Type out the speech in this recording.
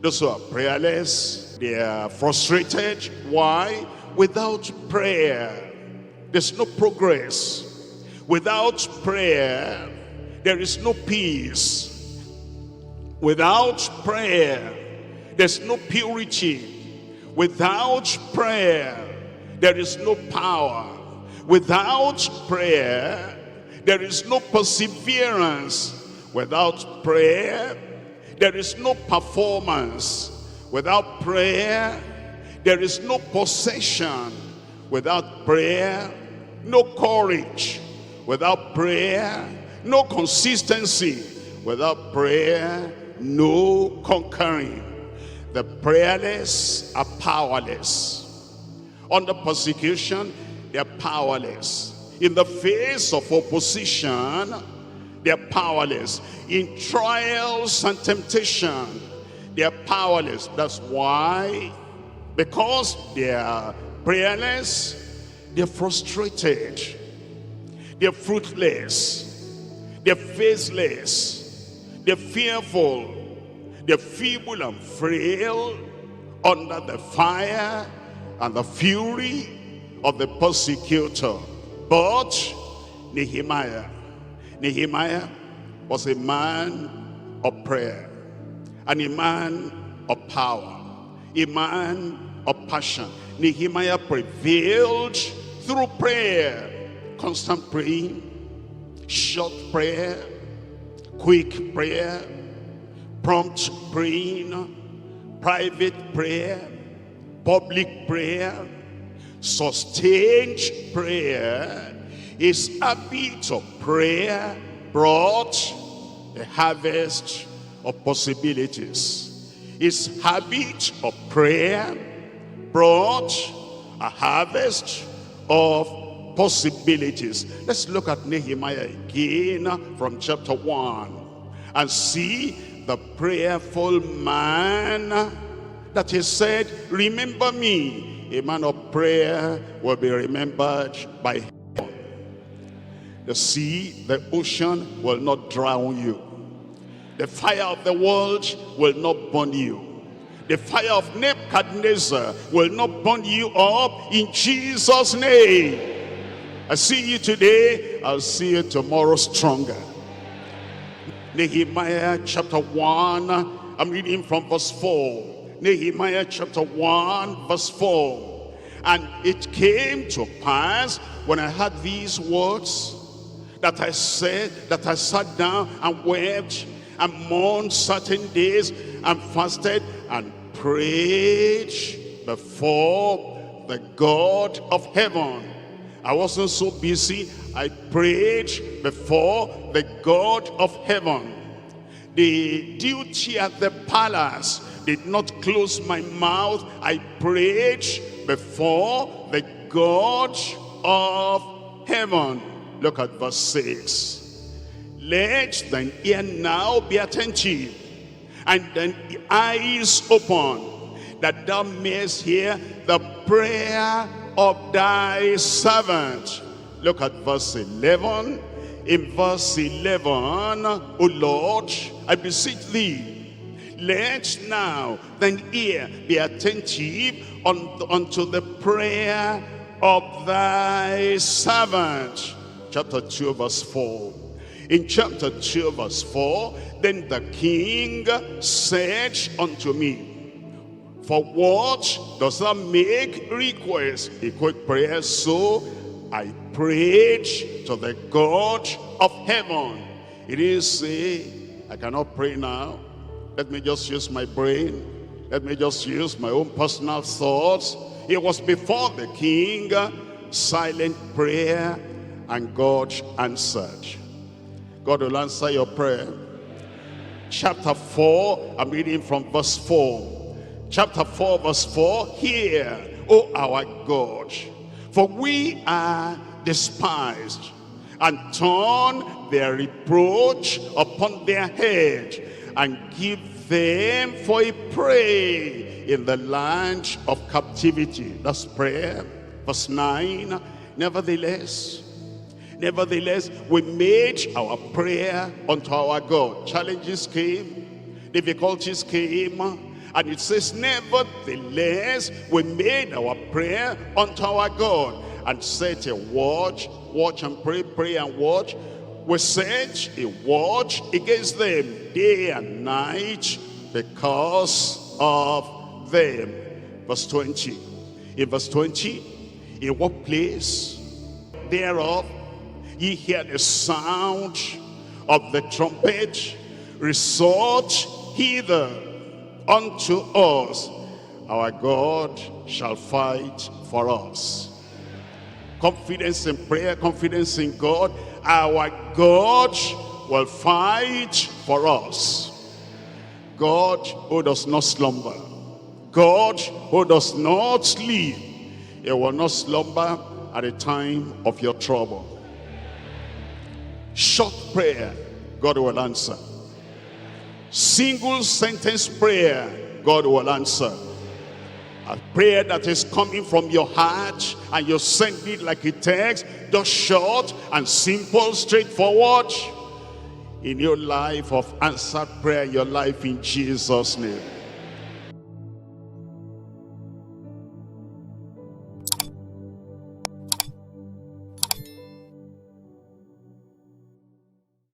Those who are prayerless, they are frustrated. Why? Without prayer, there's no progress. Without prayer, there is no peace. Without prayer, there's no purity. Without prayer, there is no power. Without prayer, there is no perseverance. Without prayer, there is no performance. Without prayer, there is no possession. Without prayer, no courage. Without prayer, no consistency. Without prayer, no conquering. The prayerless are powerless. Under persecution, they are powerless. In the face of opposition, they are powerless. In trials and temptation, they are powerless. That's why, because they are prayerless, they are frustrated. They are fruitless. They are faithless. They are fearful. They are feeble and frail under the fire and the fury of the persecutor. But Nehemiah was a man of prayer, and a man of power, a man of passion. Nehemiah prevailed through prayer. Constant praying, short prayer, quick prayer, prompt praying, private prayer, public prayer, sustained prayer. His habit of prayer brought a harvest of possibilities. His habit of prayer brought a harvest of possibilities. Let's look at Nehemiah again from chapter 1 and see the prayerful man that he said, remember me. A man of prayer will be remembered by heaven. The sea, the ocean will not drown you. The fire of the world will not burn you. The fire of Nebuchadnezzar will not burn you up in Jesus' name. I see you today, I'll see you tomorrow stronger. Nehemiah chapter 1, I'm reading from verse 4. Nehemiah chapter 1 verse 4. And it came to pass when I heard these words that I said, that I sat down and wept and mourned certain days and fasted and prayed before the God of heaven. I wasn't so busy. I prayed before the God of heaven. The duty at the palace did not close my mouth. I prayed before the God of heaven. Look at verse 6. Let thine ear now be attentive, and thine eyes open, that thou mayest hear the prayer of thy servant. Look at verse 11. In verse 11, O Lord, I beseech thee, let now thine ear be attentive unto the prayer of thy servant. Chapter 2 verse 4. In chapter 2 verse 4, then the king said unto me, for what does thou make request? A quick prayer. So I prayed to the God of heaven. It is say, I cannot pray now. Let me just use my brain. Let me just use my own personal thoughts. It was before the king, silent prayer, and God answered. God will answer your prayer. Chapter 4, I'm reading from verse 4. Chapter 4 verse 4, hear, O our God, for we are despised, and turn their reproach upon their head, and give them for a prey in the land of captivity. That's prayer. Verse 9, nevertheless, we made our prayer unto our God. Challenges came, difficulties came, And it says, nevertheless, we made our prayer unto our God, and set a watch, watch and pray, pray and watch. We set a watch against them day and night because of them. Verse 20. In verse 20, in what place thereof ye hear the sound of the trumpet, resort hither unto us. Our God shall fight for us. Confidence in prayer, confidence in God. Our God will fight for us. God who does not slumber, God who does not sleep, he will not slumber at the time of your trouble. Short prayer, God will answer. Single sentence prayer, God will answer. A prayer that is coming from your heart and you send it like a text, just short and simple, straightforward. In your life of answered prayer, your life in Jesus' name.